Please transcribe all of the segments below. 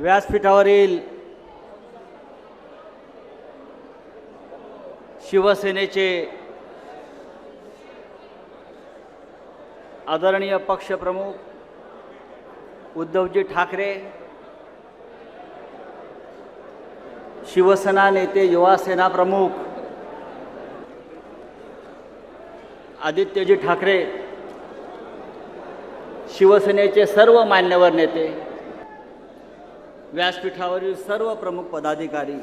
व्यासपीठावरील शिवसेनेचे आदरणीय पक्षप्रमुख उद्धवजी ठाकरे, शिवसेना नेते युवा सेना प्रमुख आदित्यजी ठाकरे, शिवसेनेचे सर्व मान्यवर नेते, व्यासपीठावरील सर्व प्रमुख पदाधिकारी,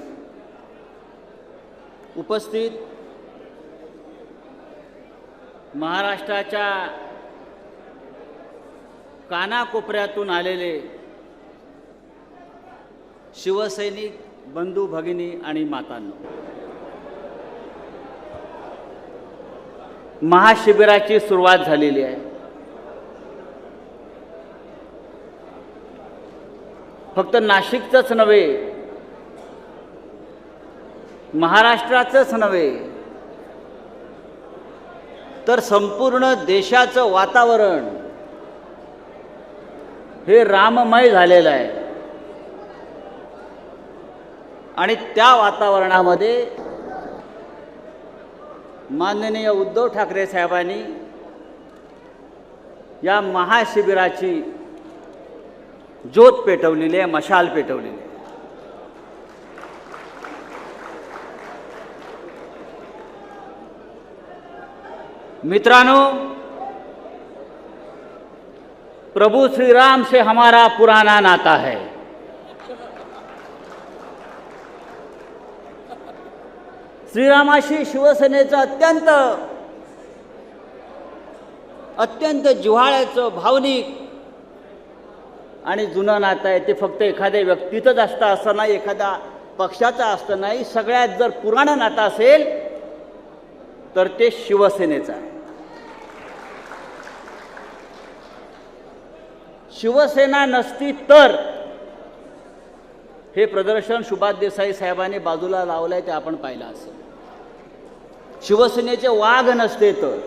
उपस्थित महाराष्ट्राच्या कानाकोपऱ्यातून आलेले शिवसैनिक बंधू भगिनी आणि मातांनो, महाशिबिराची सुरुवात झालेली आहे. फक्त नाशिकचंच नव्हे, महाराष्ट्राचंच नव्हे, तर संपूर्ण देशाचं वातावरण हे राममय झालेलं आहे. आणि त्या वातावरणामध्ये माननीय उद्धव ठाकरे साहेबांनी या महाशिबिराची ज्योत पेटवलेली आहे, मशाल पेटवलेली आहे. मित्रांनो, प्रभु श्री राम से हमारा पुराना नाता है. श्रीरामाशी शिवसेनेचं अत्यंत जिव्हाळ्याचं, भावनिक आणि जुनं नातं आहे. ते फक्त एखाद्या व्यक्तीचंच असतं असं नाही, एखाद्या पक्षाचं असतं नाही. सगळ्यात जर पुराणं नातं असेल तर ते शिवसेनेचं आहे. शिवसेना नसती तर हे प्रदर्शन सुभाष देसाई साहेबांनी बाजूला लावलंय ते आपण पाहिलं असेल. शिवसेनेचे वाघ नसते तर,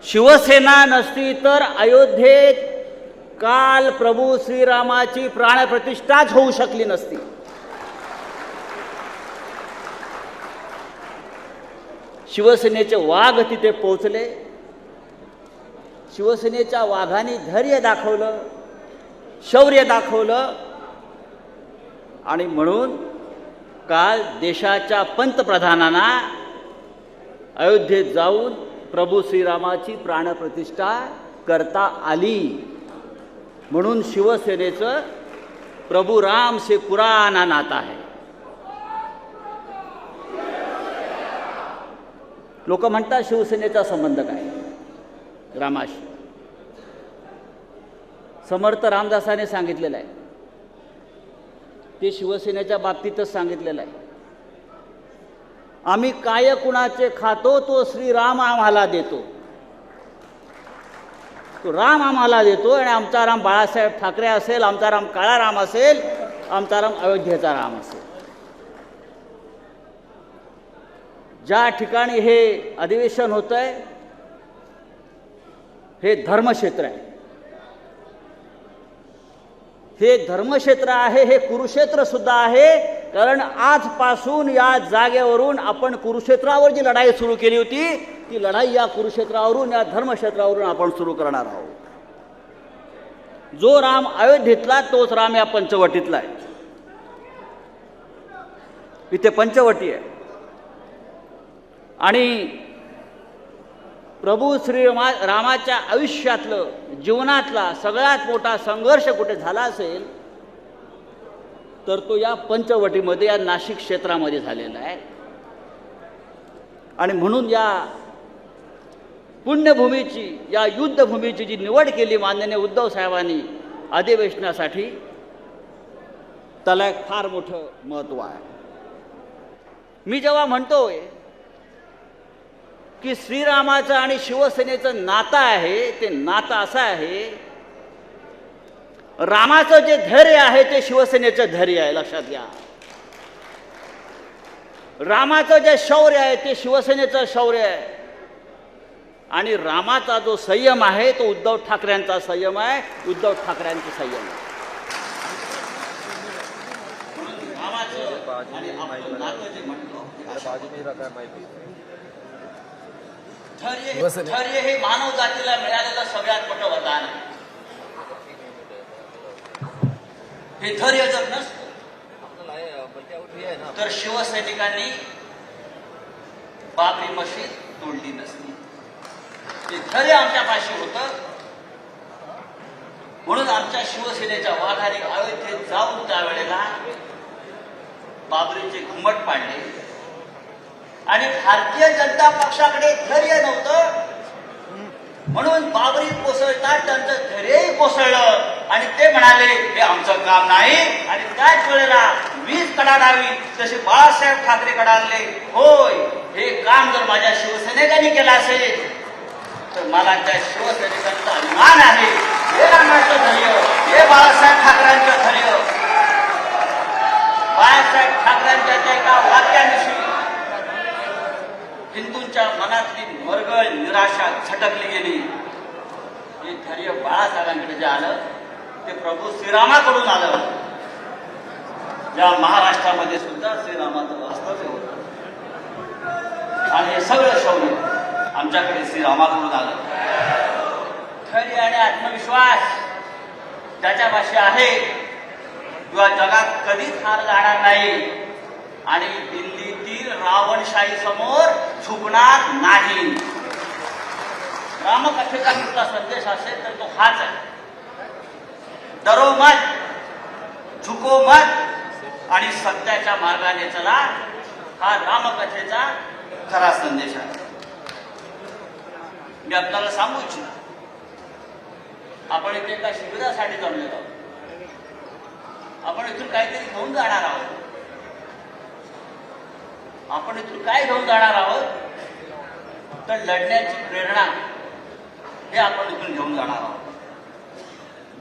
शिवसेना नसती तर अयोध्येत काल प्रभू श्रीरामाची प्राणप्रतिष्ठाच होऊ शकली नसती. शिवसेनेचे वाघ तिथे पोहोचले. शिवसेनेच्या वाघांनी धैर्य दाखवलं, शौर्य दाखवलं. आणि म्हणून काल देशाच्या पंतप्रधानांना अयोध्येत जाऊन प्रभू श्रीरामाची प्राणप्रतिष्ठा करता आली. म्हणून शिवसेनेचं प्रभू राम से पुराना नाता है. लोक म्हणतात शिवसेनेचा संबंध काय रामाशी. समर्थ रामदासाने सांगितलेलं आहे, ते शिवसेनेच्या बाबतीतच सांगितलेलं आहे. आम्ही काय कुणाचे खातो तो श्रीराम आम्हाला देतो. तो राम आम्हाला देतो. आणि आमचा राम बाळासाहेब ठाकरे असेल, आमचा राम काळा राम असेल, आमचा राम अयोध्येचा राम असेल. ज्या ठिकाणी हे अधिवेशन होतंय हे धर्मक्षेत्र आहे. हे धर्मक्षेत्र आहे, हे कुरुक्षेत्र सुद्धा आहे. कारण आजपासून या जागेवरून आपण कुरुक्षेत्रावर जी लढाई सुरू केली होती ती लढाई या कुरुक्षेत्रावरून, या धर्मक्षेत्रावरून आपण सुरू करणार आहोत. जो राम अयोध्येतला तोच राम या पंचवटीतला आहे. इथे पंचवटी आहे. आणि प्रभू श्री रामाच्या आयुष्यातलं, जीवनातला सगळ्यात मोठा संघर्ष कुठे झाला असेल तर तो या पंचवटीमध्ये, या नाशिक क्षेत्रामध्ये झालेला आहे. आणि म्हणून या पुण्यभूमीची, या युद्धभूमीची जी निवड केली माननीय उद्धव साहेबांनी अधिवेशनासाठी, त्याला एक फार मोठं महत्त्व आहे. मी जेव्हा म्हणतोय की श्रीरामाचं आणि शिवसेनेचं नातं आहे, ते नातं असं आहे, रामाचं जे धैर्य आहे ते शिवसेनेचं धैर्य आहे, लक्षात घ्या. रामाचं जे शौर्य आहे ते शिवसेनेचं शौर्य आहे. आणि रामाचा जो संयम आहे तो उद्धव ठाकरेंचा संयम आहे, उद्धव ठाकरेंचा संयम आहे. नातं आणि आपलं नातं जे म्हणतो धैर्य हे मानव जातीला मिळालेलं सगळ्यात मोठं वरदान आहे. हे धैर्य जर नसतं तर शिवसैनिकांनी बाबरी मशीद तोडली नसती. ते धैर्य आमच्यापाशी होतं म्हणून आमच्या शिवसेनेच्या वाघारी अयोध्येत जाऊन त्यावेळेला बाबरीचे घुमट पाडले आणि भारतीय जनता पक्षाकडे धैर्य नव्हतं म्हणून बाबरी कोसळतात त्यांचं धैर्यही कोसळलं आणि ते म्हणाले हे आमचं काम नाही. आणि त्याच वेळेला वीज कडाडावी तसे बाळासाहेब ठाकरे कडाडले. होय, हे काम जर माझ्या शिवसैनिकांनी केलं असेल तर मला त्या शिवसैनिकांचा अभिमान आहे. हे रामाचं धैर्य, हे बाळासाहेब ठाकरेंचं धैर्य. बाळासाहेब ठाकरेंच्या त्या एका वाक्याविषयी हिंदूंच्या मनातली मरगळ निराशा झटकली गेली. हे धैर्य बाळासाहेबांकडे जे आलं ते प्रभू श्रीरामाकडून आलं. या महाराष्ट्रामध्ये सुद्धा श्रीरामाचं वास्तव्य होतं आणि हे सगळं शौर्य आमच्याकडे श्रीरामाकडून आलं. धैर्य आणि आत्मविश्वास त्याच्यापाशी आहे किंवा जगात कधीच हार जाणार नाही आणि दिल्लीतील रावणशाही समोर झुकणार नाही. रामकथेचा कुठला संदेश असेल तर तो हाच आहे. डरो मत, झुको मत आणि सत्याच्या मार्गाने चला. हा रामकथेचा खरा संदेश आहे. मी आपल्याला सांगू इच्छितो, आपण इथे एका शिबिरासाठी जमलेलो आहोत. आपण इथून काहीतरी घेऊन जाणार आहोत. आपण इथून काय घेऊन जाणार आहोत तर लढण्याची प्रेरणा हे आपण इथून घेऊन जाणार आहोत.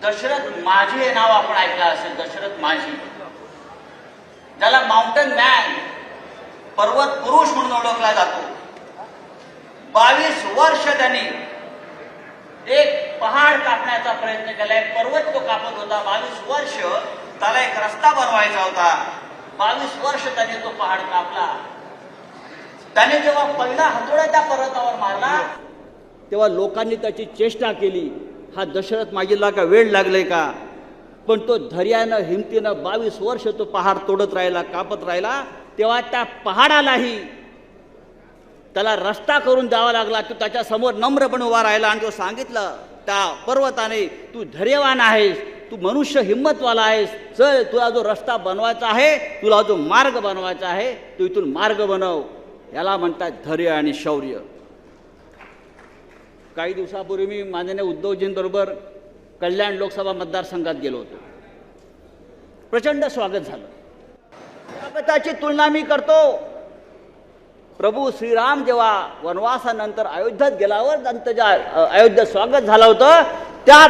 दशरथ माझी हे नाव आपण ऐकलं असेल. दशरथ माझी, ज्याला माउंटन मॅन, पर्वत पुरुष म्हणून ओळखला जातो. 22 वर्ष त्यांनी एक पहाड कापण्याचा प्रयत्न केलाय. पर्वत तो कापत होता. 22 वर्ष त्याला एक रस्ता बनवायचा होता. 22 वर्ष त्याने तो पहाड कापला. त्याने जेव्हा पहिला हातोडा त्या पर्वतावर मारला तेव्हा लोकांनी त्याची चेष्टा केली. हा दशरथ मागीला का वेळ लागले का? पण तो धैर्यानं हिमतीनं 22 वर्ष तो पहाड तोडत राहिला, कापत राहिला. तेव्हा त्या पहाडालाही त्याला रस्ता करून द्यावा लागला. तो त्याच्या समोर नम्रपणे उभा राहिला आणि तो सांगितलं त्या पर्वताने, तू धैर्यवान आहेस, तू मनुष्य हिंमतवाला आहेस, चल तुला जो रस्ता बनवायचा आहे, तुला जो मार्ग बनवायचा आहे, तू इथून मार्ग बनव. याला म्हणतात धैर्य आणि शौर्य. काही दिवसापूर्वी मी माननीय उद्धवजींबरोबर कल्याण लोकसभा मतदारसंघात गेलो होतो. प्रचंड स्वागत झालं. स्वागताची तुलना मी करतो प्रभू श्रीराम जेव्हा वनवासानंतर अयोध्येत गेल्यावर त्यांचं ज्या अयोध्येत स्वागत झालं होतं त्या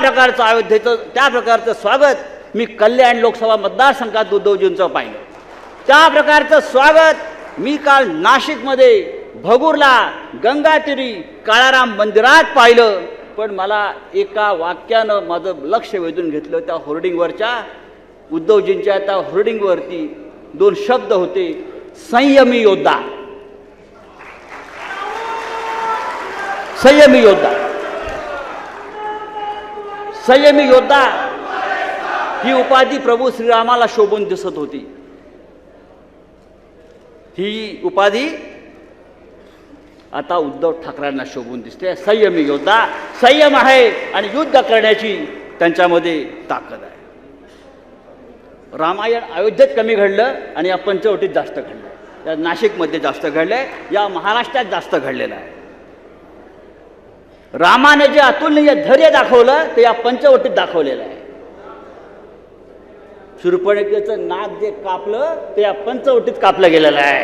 प्रकारचं स्वागत मी कल्याण लोकसभा मतदारसंघात उद्धवजींचं पाहिलं. त्या प्रकारचं स्वागत मी काल नाशिकमध्ये भगूरला गंगातीरी काळाराम मंदिरात पाहिलं. पण मला एका वाक्यानं माझं लक्ष वेधून घेतलं. त्या होर्डिंगवरच्या उद्धवजींच्या त्या होर्डिंगवरती 2 शब्द होते, संयमी योद्धा. संयमी योद्धा. संयमी योद्धा ही उपाधी प्रभू श्रीरामाला शोभून दिसत होती. ही उपाधी आता उद्धव ठाकरेंना शोभून दिसते. संयमी योद्धा. संयम आहे आणि युद्ध करण्याची त्यांच्यामध्ये ताकद आहे. रामायण अयोध्येत कमी घडलं आणि या पंचवटीत जास्त घडलं. या नाशिकमध्ये जास्त घडलंय, या महाराष्ट्रात जास्त घडलेलं आहे. रामाने जे अतुलनीय धैर्य दाखवलं ते या पंचवटीत दाखवलेलं आहे. शूर्पणखेचं नाक जे कापलं ते या पंचवटीत कापलं गेलेलं आहे.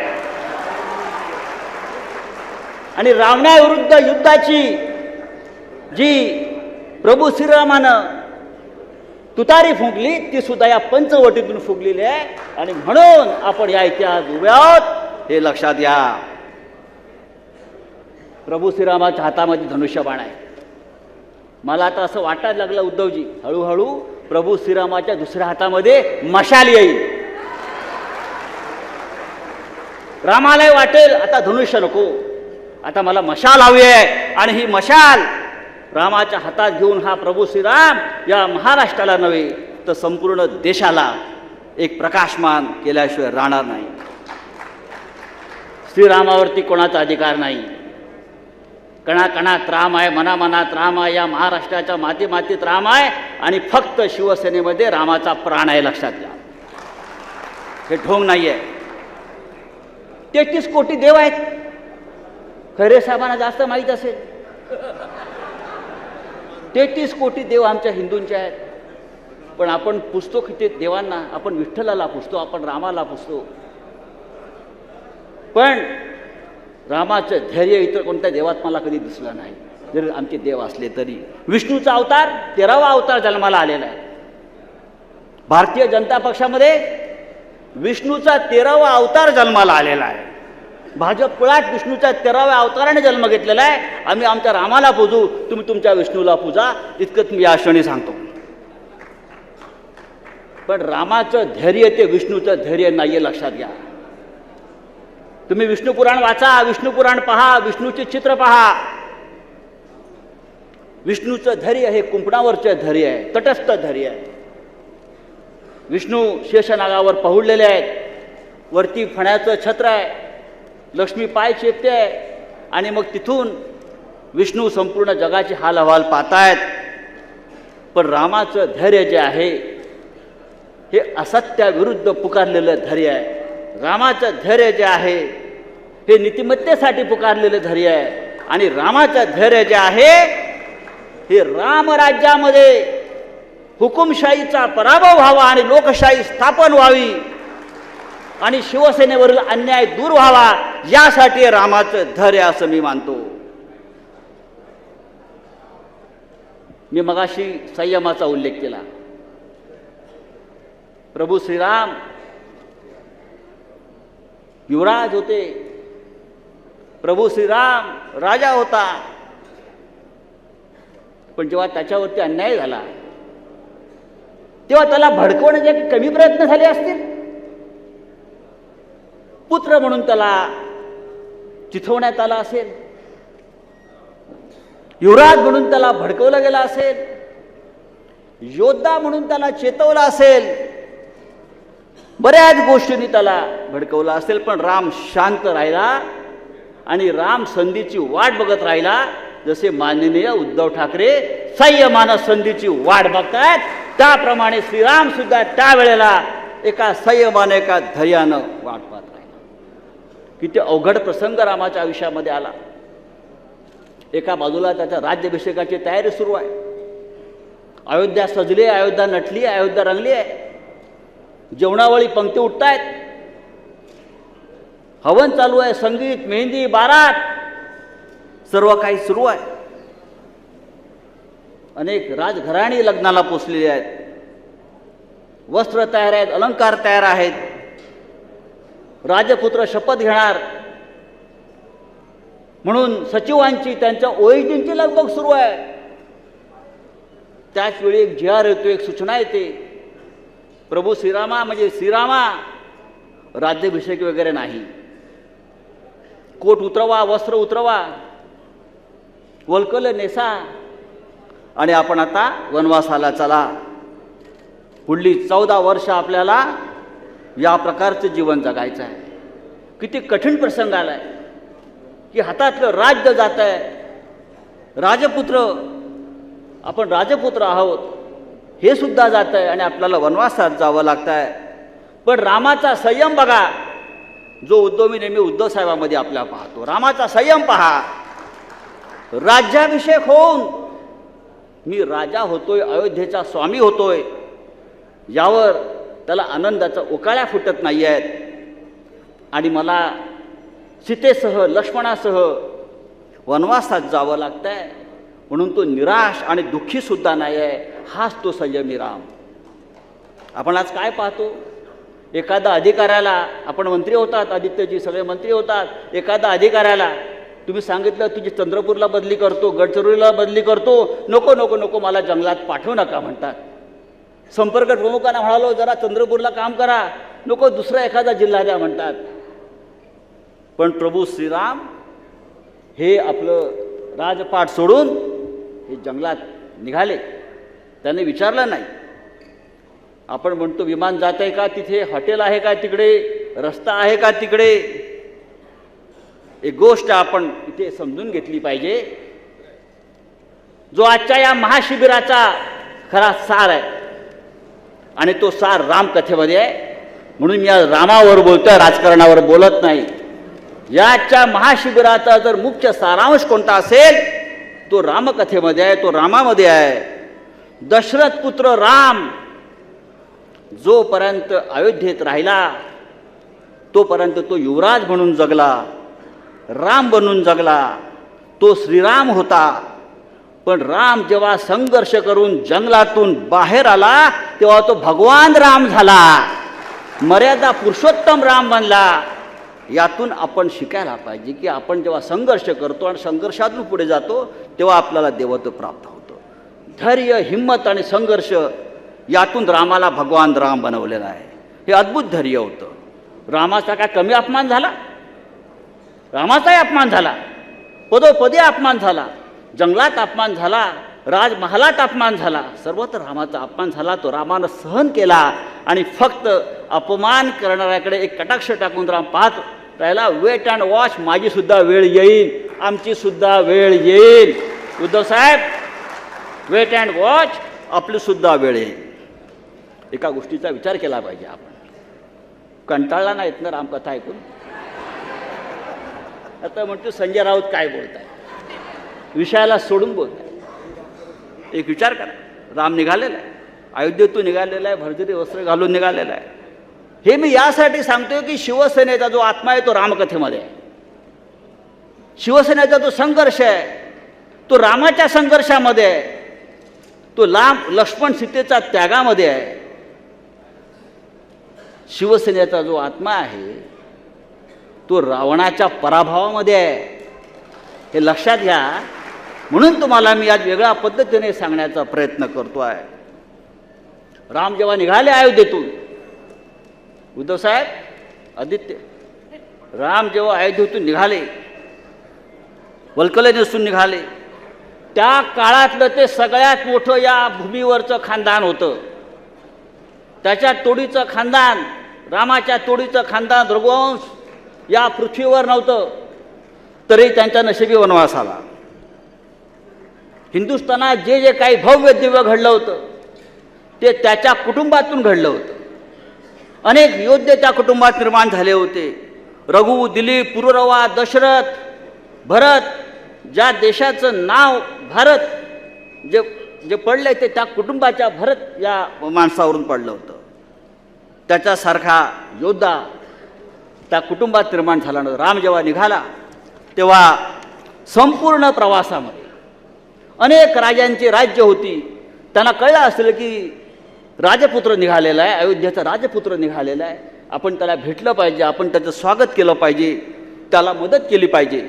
आणि रावणाविरुद्ध युद्धाची जी प्रभू श्रीरामानं तुतारी फुंकली ती सुद्धा या पंचवटीतून फुंकलेली आहे. आणि म्हणून आपण या इतिहास उभे आहोत हे लक्षात घ्या. प्रभू श्रीरामाच्या हातामध्ये धनुष्यबाण आहे. मला आता असं वाटायला लागलं उद्धवजी, हळूहळू प्रभू श्रीरामाच्या दुसऱ्या हातामध्ये मशाल येईल. रामालाही वाटेल आता धनुष्य नको, आता मला मशाल हवी आहे, आणि ही मशाल रामाच्या हातात घेऊन हा प्रभू श्रीराम या महाराष्ट्राला नव्हे तर संपूर्ण देशाला एक प्रकाशमान केल्याशिवाय राहणार नाही. श्रीरामावरती कोणाचा अधिकार नाही. कणाकणात राम आहे, मनामनात राम आहे, या महाराष्ट्राच्या माती मातीत राम आहे, आणि फक्त शिवसेनेमध्ये रामाचा प्राण आहे, लक्षात घ्या. हे ढोंग नाही आहे. 33 कोटी देव आहेत. खैरे साहेबांना जास्त माहीत असेल. 33 कोटी देव आमच्या हिंदूंचे आहेत. पण आपण पुजतो किती देवांना? आपण विठ्ठलाला पुजतो, आपण रामाला पुजतो. पण रामाचं धैर्य इतर कोणत्या देवात मला कधी दिसलं नाही, जरी आमचे देव असले तरी. विष्णूचा अवतार 13वा अवतार जन्माला आलेला आहे. भारतीय जनता पक्षामध्ये विष्णूचा 13वा अवतार जन्माला आलेला आहे. भाजप कुळात विष्णूच्या 13व्या अवताराने जन्म घेतलेला आहे. आम्ही आमच्या रामाला पूजू, तुम्ही तुमच्या विष्णूला पूजा, इतकंच मी या क्षणी सांगतो. पण रामाचं धैर्य ते विष्णूचं धैर्य नाहीये, लक्षात घ्या. तुम्ही विष्णू पुराण वाचा, विष्णू पुराण पहा, विष्णूचे चित्र पहा. विष्णूचं धैर्य हे कुंपणावरचे धैर्य आहे, तटस्थ धैर्य आहे. विष्णू शेषनागावर पहुडलेले आहेत. वरती फण्याचं छत्र आहे, लक्ष्मी पाय चेपते आहे, आणि मग तिथून विष्णू संपूर्ण जगाचे हाल अहवाल पाहतायत. पण रामाचं धैर्य जे आहे हे असत्याविरुद्ध पुकारलेलं धैर्य आहे. रामाचं धैर्य जे आहे हे नीतिमत्तेसाठी पुकारलेलं धैर्य आहे. आणि रामाचं धैर्य जे आहे हे रामराज्यामध्ये हुकुमशाहीचा पराभव व्हावा आणि लोकशाही स्थापन व्हावी आणि शिवसेनेवरील अन्याय दूर व्हावा, यासाठी रामाचं धैर्य असं मी मानतो. मी मगाशी संयमाचा उल्लेख केला. प्रभू श्रीराम युवराज होते, प्रभू श्रीराम राजा होता. पण जेव्हा त्याच्यावरती अन्याय झाला तेव्हा त्याला भडकवण्याचे कमी प्रयत्न झाले असतील. पुत्र म्हणून त्याला चिथवण्यात आला असेल, युवराज म्हणून त्याला भडकवलं गेलं असेल, योद्धा म्हणून त्याला चेतवलं असेल, बऱ्याच गोष्टींनी त्याला भडकवलं असेल. पण राम शांत राहिला आणि राम संधीची वाट बघत राहिला. जसे माननीय उद्धव ठाकरे संयमानं संधीची वाट बघतायत, त्याप्रमाणे श्रीराम सुद्धा त्यावेळेला एका संयमाने, एका धैर्यानं वाट पाहत राहिला. किती अवघड प्रसंग रामाच्या आयुष्यामध्ये आला. एका बाजूला त्याच्या राज्याभिषेकाची तयारी सुरू आहे. अयोध्या सजली, अयोध्या नटली, अयोध्या रंगली आहे. जेवणावळी पंक्ती उठतायत, हवन चालू आहे, संगीत, मेहंदी, बारात, सर्व काही सुरू आहे. अनेक राजघराणी लग्नाला पोचलेली आहेत. वस्त्र तयार आहेत, अलंकार तयार आहेत. राजपुत्र शपथ घेणार म्हणून सचिवांची, त्यांच्या ओएसडींची लगबग सुरू आहे. त्याच वेळी एक जी आर येतो, एक सूचना येते. प्रभू श्रीरामा म्हणजे श्रीरामा, राज्याभिषेक वगैरे नाही. कोट उतरवा, वस्त्र उतरवा, वल्कल नेसा, आणि आपण आता वनवासाला चला. पुढली 14 वर्ष आपल्याला या प्रकारचं जीवन जगायचं आहे. किती कठीण प्रसंग आलाय की हातातलं राज्य जात आहे. राजपुत्र, आपण राजपुत्र आहोत, हे सुद्धा जात आहे आणि आपल्याला वनवासात जावं लागतं आहे. पण रामाचा संयम बघा, जो मी नेहमी उद्धव साहेबांमध्ये आपल्या पाहतो. रामाचा संयम पहा. राज्याभिषेक होऊन मी राजा होतोय, अयोध्येचा स्वामी होतोय, यावर त्याला आनंदाचा उकाळ्या फुटत नाही आहेत. आणि मला सीतेसह, लक्ष्मणासह वनवासात जावं लागतं आहे, म्हणून तो निराश आणि दुःखी सुद्धा नाही आहे. हाच तो संयमी राम. आपण आज काय पाहतो? एखादा अधिकाऱ्याला, आपण मंत्री होतात, आदित्यजी सगळे मंत्री होतात, एखादा अधिकाऱ्याला तुम्ही सांगितलं तुझी चंद्रपूरला बदली करतो, गडचिरोलीला बदली करतो, नको नको नको मला जंगलात पाठवू नका म्हणतात. संपर्क प्रमुखांना म्हणालो जरा चंद्रपूरला काम करा, नको दुसरा एखादा जिल्हा द्या म्हणतात. पण प्रभू श्रीराम हे आपलं राजपाट सोडून हे जंगलात निघाले. त्याने विचारलं नाही. आपण म्हणतो विमान जात आहे का तिथे, हॉटेल आहे का तिकडे, रस्ता आहे का तिकडे. एक गोष्ट आपण इथे समजून घेतली पाहिजे, जो आजच्या या महाशिबिराचा खरा सार आहे आणि तो सार रामकथेमध्ये आहे. म्हणून या रामावर बोलतोय, राजकारणावर बोलत नाही. याच्या महाशिबिराचा जर मुख्य सारांश कोणता असेल तो रामकथेमध्ये आहे, तो रामामध्ये आहे. दशरथ पुत्र राम जोपर्यंत अयोध्येत राहिला तोपर्यंत तो युवराज म्हणून जगला, राम बनून जगला. तो श्रीराम होता. पण राम जेव्हा संघर्ष करून जंगलातून बाहेर आला तेव्हा तो भगवान राम झाला, मर्यादा पुरुषोत्तम राम बनला. यातून आपण शिकायला पाहिजे की आपण जेव्हा संघर्ष करतो आणि संघर्षातून पुढे जातो तेव्हा आपल्याला देवत्व प्राप्त होतं. धैर्य, हिंमत आणि संघर्ष यातून रामाला भगवान राम बनवलेला आहे. हे अद्भुत धैर्य होतं. रामाचा काय कमी अपमान झाला? रामाचाही अपमान झाला, पदोपदी अपमान झाला, जंगलात अपमान झाला, राजमहालात अपमान झाला, सर्वत्र रामाचा अपमान झाला. तो रामानं सहन केला आणि फक्त अपमान करणाऱ्याकडे एक कटाक्ष टाकून राम पाहत राहिला. वेट अँड वॉच, माझी सुद्धा वेळ येईल, आमची सुद्धा वेळ येईल. उद्धव साहेब, वेट अँड वॉच, आपली सुद्धा वेळ येईल. एका गोष्टीचा विचार केला पाहिजे आपण. कंटाळला नाहीत ना रामकथा ऐकून? आता म्हणतो संजय राऊत काय बोलताय, विषयाला सोडून बोलताय. एक विचार करा, राम निघालेला आहे, अयोध्येतून निघालेला आहे, भरजरी वस्त्र घालून निघालेला आहे. हे मी यासाठी सांगतोय की शिवसेनेचा जो आत्मा आहे तो रामकथेमध्ये आहे. शिवसेनेचा जो संघर्ष आहे तो रामाच्या संघर्षामध्ये आहे, तो लक्ष्मण सीतेचा त्यागामध्ये आहे. शिवसेनेचा जो आत्मा आहे तो रावणाच्या पराभवामध्ये आहे. हे लक्षात घ्या. म्हणून तुम्हाला मी आज वेगळ्या पद्धतीने सांगण्याचा प्रयत्न करतो आहे. राम जेव्हा निघाले अयोध्येतून, उद्धव साहेब, आदित्य, राम जेव्हा अयोध्येतून निघाले, वल्कले नसून निघाले, त्या काळातलं ते सगळ्यात मोठं या भूमीवरचं खानदान होतं. त्याच्या तोडीचं खानदान, रामाच्या तोडीचं खानदान रघुवंश या पृथ्वीवर नव्हतं, तरी त्यांच्या नशिबी वनवास आला. हिंदुस्थानात जे जे काही भव्य दिव्य घडलं होतं ते त्याच्या कुटुंबातून घडलं होतं. अनेक योद्धे त्या कुटुंबात निर्माण झाले होते. रघु, दिलीप, पुरुरवा, दशरथ, भरत, ज्या देशाचं नाव भारत जे जे पडले ते त्या कुटुंबाच्या भरत या माणसावरून पडलं होतं. त्याच्यासारखा योद्धा त्या कुटुंबात निर्माण झाला नव्हता. राम जेव्हा निघाला तेव्हा संपूर्ण प्रवासामध्ये अनेक राजांची राज्य होती. त्यांना कळलं असेल की राजपुत्र निघालेला आहे, अयोध्येचा राजपुत्र निघालेला आहे, आपण त्याला भेटलं पाहिजे, आपण त्याचं स्वागत केलं पाहिजे, त्याला मदत केली पाहिजे.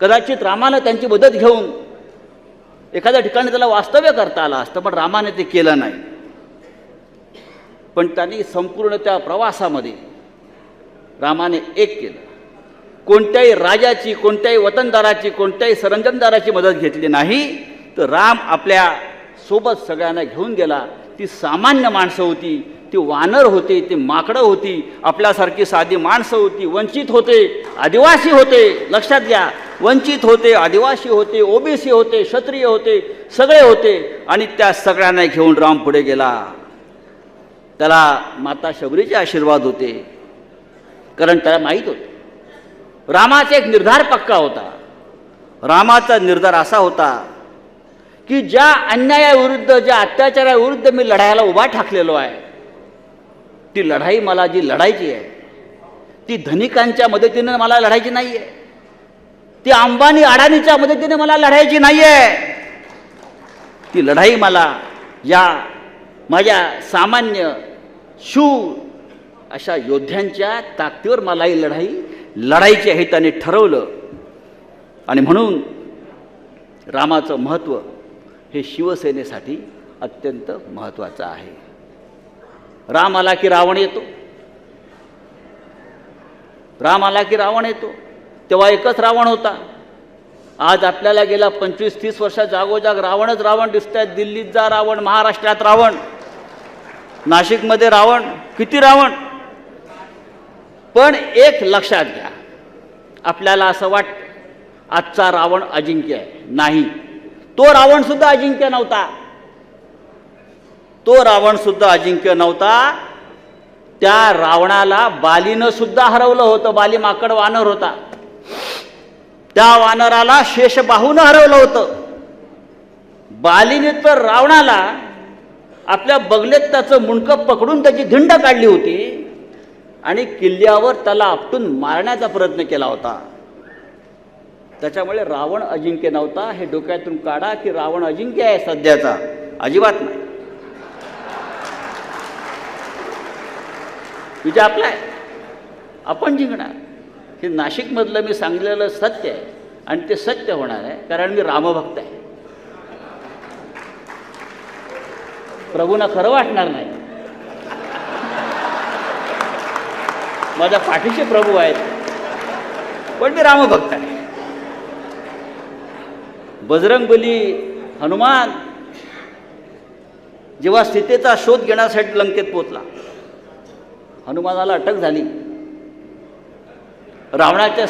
कदाचित रामानं त्यांची मदत घेऊन एखाद्या ठिकाणी त्याला वास्तव्य करता आलं असतं, पण रामाने ते केलं नाही. पण त्यांनी संपूर्ण त्या प्रवासामध्ये रामाने एक केलं. कोणत्याही राजाची, कोणत्याही वतनदाराची, कोणत्याही सरंजामदाराची मदत घेतली नाही, तर राम आपल्या सोबत सगळ्यांना घेऊन गेला. ती सामान्य माणसं होती, ती वानर होते, ती माकडं होती, आपल्यासारखी साधी माणसं होती, वंचित होते, आदिवासी होते. लक्षात घ्या, वंचित होते, आदिवासी होते, ओबीसी होते, क्षत्रिय होते, सगळे होते. आणि त्या सगळ्यांना घेऊन राम पुढे गेला. त्याला माता शबरीचे आशीर्वाद होते, कारण त्याला माहीत होतं रामाचा एक निर्धार पक्का होता. रामाचा निर्धार असा होता की ज्या अन्यायाविरुद्ध, ज्या अत्याचाराविरुद्ध मी लढायला उभा ठाकलेलो आहे, ती लढाई मला जी लढायची आहे ती धनिकांच्या मदतीने मला लढायची नाही आहे, ती अंबानी अडाणीच्या मदतीने मला लढायची नाही आहे. ती लढाई मला या माझ्या सामान्य शूर अशा योद्ध्यांच्या ताकदीवर मला ही लढाई लढायची आहे, त्याने ठरवलं. आणि म्हणून रामाचं महत्त्व हे शिवसेनेसाठी अत्यंत महत्त्वाचं आहे. राम आला की रावण येतो. राम आला की रावण येतो. तेव्हा एकच रावण होता. आज आपल्याला गेल्या 25-30 वर्षात जागोजाग रावणच रावण दिसत आहेत. दिल्लीत जा रावण, महाराष्ट्रात रावण, नाशिकमध्ये रावण, किती रावण. पण एक लक्षात घ्या, आपल्याला असं वाटतं आजचा रावण अजिंक्य आहे. नाही, तो रावण सुद्धा अजिंक्य नव्हता. तो रावण सुद्धा अजिंक्य नव्हता. त्या रावणाला बालीनं सुद्धा हरवलं होतं. बाली माकड वानर होता. त्या वानराला शेषबाहूनं हरवलं होतं. बालीने तर रावणाला आपल्या बगलेत त्याचं मुंडकं पकडून त्याची धिंड काढली होती आणि किल्ल्यावर त्याला आपटून मारण्याचा प्रयत्न केला होता. त्याच्यामुळे रावण अजिंक्य नव्हता. हे डोक्यातून काढा की रावण अजिंक्य आहे सध्याचा, अजिबात नाही. विजय आपला आहे, आपण जिंकणार. हे नाशिकमधलं मी सांगलेलं सत्य आहे आणि ते सत्य होणार आहे, कारण मी रामभक्त आहे. प्रभूंना खरं वाटणार नाही, माझ्या पाठीशी प्रभू आहेत, पण मी रामभक्त आहे. बजरंगबली हनुमान जेव्हा सीतेचा शोध घेण्यासाठी लंकेत पोचला, हनुमानाला अटक झाली. रावणाचे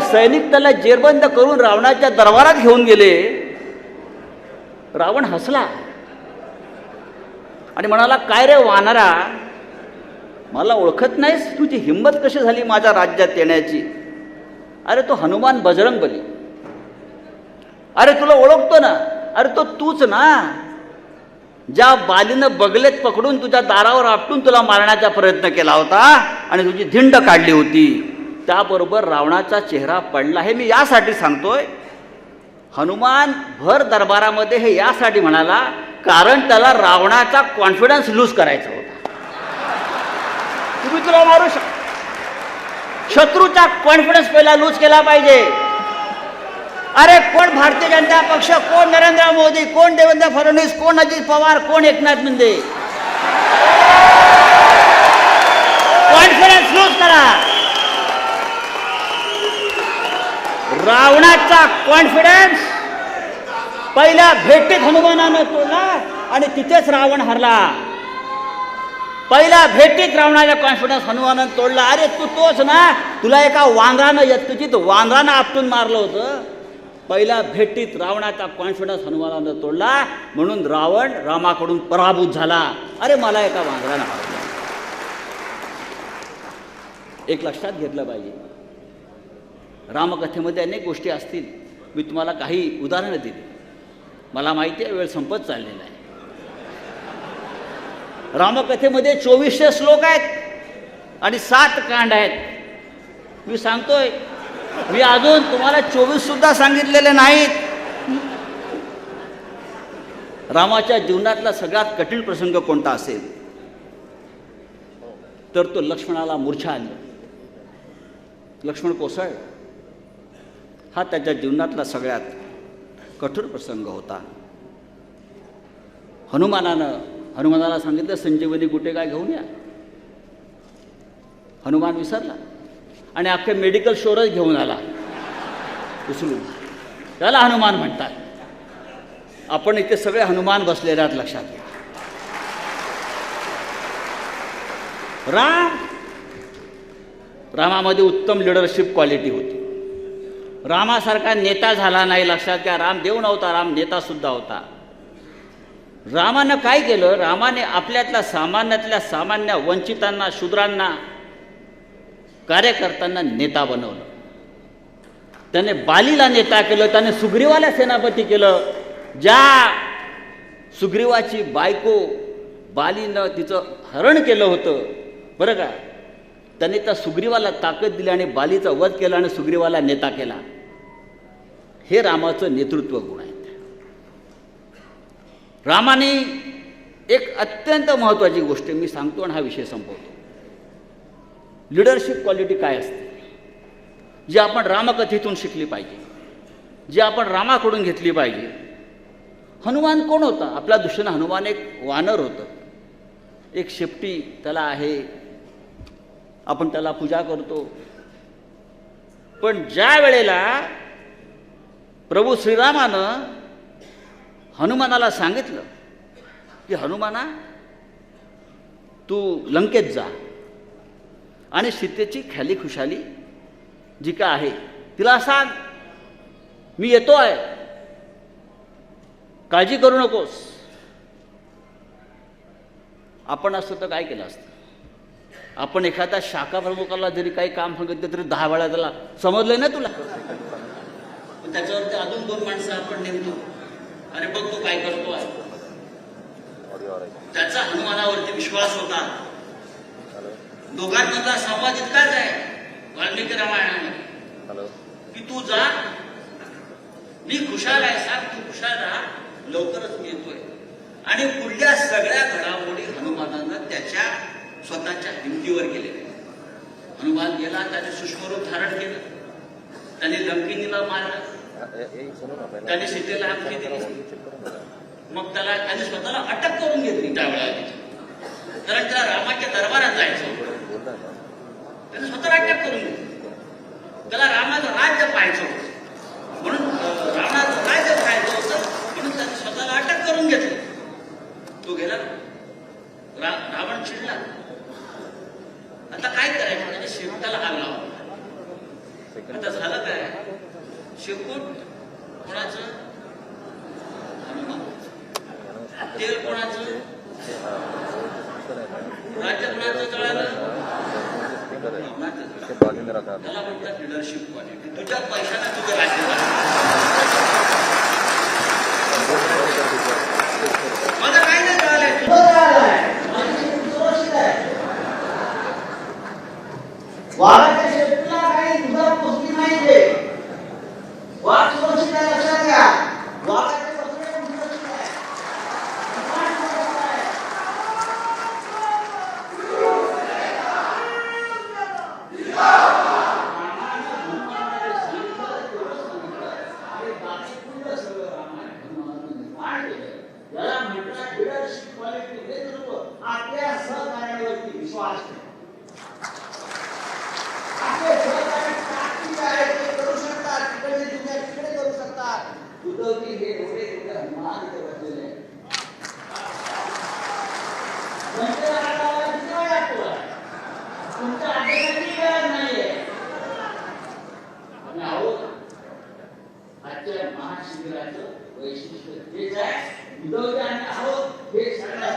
सैनिक त्याला जेरबंद करून रावणाच्या दरबारात घेऊन गेले. रावण हसला आणि म्हणाला, काय रे वानरा, मला ओळखत नाहीस? तुझी हिंमत कशी झाली माझ्या राज्यात येण्याची? अरे तो हनुमान बजरंगबली. अरे तुला ओळखतो ना, अरे तो तूच ना, ज्या बालीनं बगलेत पकडून तुझ्या दारावर आपटून तुला मारण्याचा प्रयत्न केला होता आणि तुझी धिंड काढली होती. त्याबरोबर रावणाचा चेहरा पडला. हे मी यासाठी सांगतोय, हनुमान भर दरबारामध्ये हे यासाठी म्हणाला, कारण त्याला रावणाचा कॉन्फिडन्स लूज करायचा होता. तुम्ही तुला मारू शत्रूचा कॉन्फिडन्स पहिला लूज केला पाहिजे. अरे कोण भारतीय जनता पक्ष, कोण नरेंद्र मोदी, कोण देवेंद्र फडणवीस, कोण अजित पवार, कोण एकनाथ शिंदे, कॉन्फिडन्स लूज करा. रावणाचा कॉन्फिडन्स पहिल्या भेटीत हनुमानानं तोडला आणि तिथेच रावण हरला. पहिल्या भेटीत रावणाचा कॉन्फिडन्स हनुमानानं तोडला. अरे तू तोच ना, तुला एका वानरानं यत्किंचित वानरानं आपटून मारलं होतं. पहिल्या भेटीत रावणाचा कॉन्फिडन्स हनुमानानं तोडला, म्हणून रावण रामाकडून पराभूत झाला. अरे मला एका वानरानं मारलं. एक लक्षात घेतलं पाहिजे, रामकथेमध्ये अनेक गोष्टी असतील. मी तुम्हाला काही उदाहरणं दिली. मला माहिती आहे वेळ संपत चाललेला आहे. रामकथेमध्ये 2400 श्लोक आहेत आणि 7 कांड आहेत. मी सांगतोय, मी अजून तुम्हाला 24 सुद्धा सांगितलेले नाहीत. रामाच्या जीवनातला सगळ्यात कठीण प्रसंग कोणता असेल तर तो लक्ष्मणाला मूर्छा आली, लक्ष्मण कोसळ. हा त्याच्या जीवनातला सगळ्यात कठोर प्रसंग होता. हनुमानाला सांगितलं, संजीवनी गुटेगा घेऊन या. हनुमान विसरला आणि अख्खे मेडिकल स्टोअरच घेऊन आला उचलून. त्याला हनुमान म्हणतात. आपण इथे सगळे हनुमान बसलेले आहेत, लक्षात घ्या. रामामध्ये उत्तम लिडरशिप क्वालिटी होती. रामासारखा नेता झाला नाही, लक्षात घ्या. राम देव नव्हता, राम नेता सुद्धा होता. रामानं काय केलं, रामाने आपल्यातल्या सामान्य वंचितांना, शूद्रांना, कार्यकर्त्यांना नेता बनवलं. त्याने बालीला नेता केलं, त्याने सुग्रीवाला सेनापती केलं. ज्या सुग्रीवाची बायको बालीनं तिचं हरण केलं होतं, बरं का, त्याने त्या सुग्रीवाला ताकद दिली आणि बालीचा वध केला आणि सुग्रीवाला नेता केला. हे रामाचं नेतृत्व गुण आहेत. रामाने एक अत्यंत महत्त्वाची गोष्ट मी सांगतो आणि हा विषय संपवतो. लिडरशिप क्वालिटी काय असते? जी आपण रामकथेतून शिकली पाहिजे, जी आपण रामाकडून घेतली पाहिजे. हनुमान कोण होता? आपल्या दृष्टीनं हनुमान एक वानर होतं, एक शेपटी त्याला आहे, आपण त्याला पूजा करतो. पण ज्या वेळेला प्रभू श्रीरामानं हनुमानाला सांगितलं की हनुमाना तू लंकेत जा आणि सीतेची ख्याली खुशाली जी का आहे तिला सांग, मी येतो आहे, काळजी करू नकोस. आपण असतं तर काय केलं असतं? आपण एखाद्या शाखा प्रमुखाला जरी काही काम सांगितलं तरी 10 वेळा त्याला समजलंय ना तुला, त्याच्यावरती अजून 2 माणसं आपण नेमतो, अरे बघ तो काय करतो आहे. त्याचा हनुमानावरती विश्वास होता. दोघांमधला संवाद इतकाच आहे वाल्मिकी रामायणामध्ये की तू जा, मी खुशाल आहे, सांग तू खुशाल राहा, लवकरच मी येतोय. आणि पुढल्या सगळ्या घडामोडी हनुमानानं त्याच्या स्वतःच्या हिमतीवर केलेल्या. हनुमान गेला, त्याने सूक्ष्मरूप धारण केलं, त्याने लंकिनीला मारलं, त्याने सीतेला हत्या दिली, मग त्याने स्वतःला अटक करून घेतली त्यावेळेला. कारण त्याला रामाच्या दरबारात जायचं होतं, त्याने स्वतःला अटक करून घेतली. त्याला रामाचं राज्य पाहायचं होतं, म्हणून रामाचं राज्य पाहायचं होतं, म्हणून त्याने स्वतःला अटक करून घेतली. तो गेला, रावण चिडला. आता काय करायचं? म्हणजे शेवटाला हाल लावला. आता झालं काय? शेपूट कोणाचं? हनुमान. तेल कोणाचं? राज्य कोणाचं जळालं? त्याला म्हणतात लिडरशिप क्वालिटी. तुझ्या पैशाने तुझं राज्य माझं काही नाही जळालंय, तुझं जळालंय. वाघाच्या शेपटीला काही दुधा पोचली नाही ते. वाघ सुरक्षित आहे, लक्षात घ्या. वाघाचे पत्रे सुरक्षित आहे. याला म्हणतात लिडरशिप क्वालिटी, नेतृत्व, आपल्या सहकार्यावरती विश्वास. उद्धवजी हे एवढे हनुमान इथे बसलेले आहेत. तुमच्या आदेशाची गरज नाहीये. आम्ही आहोत. आजच्या महाशिबिराचं वैशिष्ट्य तेच आहे. उद्धवजी आम्ही आहोत हे सगळ्यात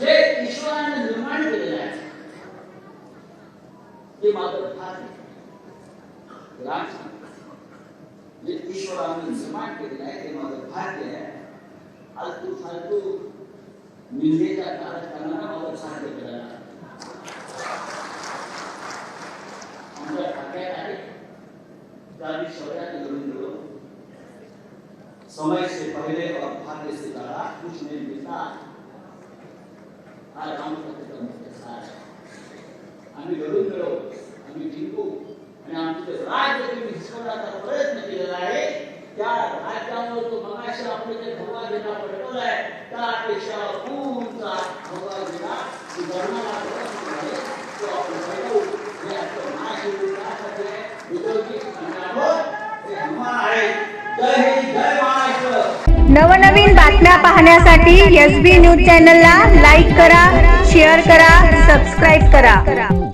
जे ईश्वराने निर्माण केलेलं आहे ते माझं भाग्य. जे ईश्वराने निर्माण केलेलं आहे ते माझं भाग्य आहे. आलतू फालतू निंदेच्या कारस्थानाला माझं भाग्य केलं. आमच्या भाग्यात आहे त्यावेळी सगळ्यात घडून गेलो. समय से पहले और भाग्य से ज्यादा कुछ नहीं मिलता. हा रामकथेचा मुख्य सार आहे. आम्ही लढून गेलो, आम्ही जिंकू आणि आमचे राज्य तुम्ही हिसकवण्याचा प्रयत्न केलेला आहे. त्या राज्यावर तो मगाशी आपले जे भगवा झेंडा पटकवलाय त्यापेक्षा उंचा भगवा झेंडा धर्माला तो आपण पाहिजे. हे आपलं महाशिवरात्री उद्धवजी हे हनुमान आहे. जय हिंद, जय महाराष्ट्र. नवनवीन बातम्या पाहण्यासाठी SB न्यूज चॅनलला लाईक करा, शेअर करा, सबस्क्राईब करा.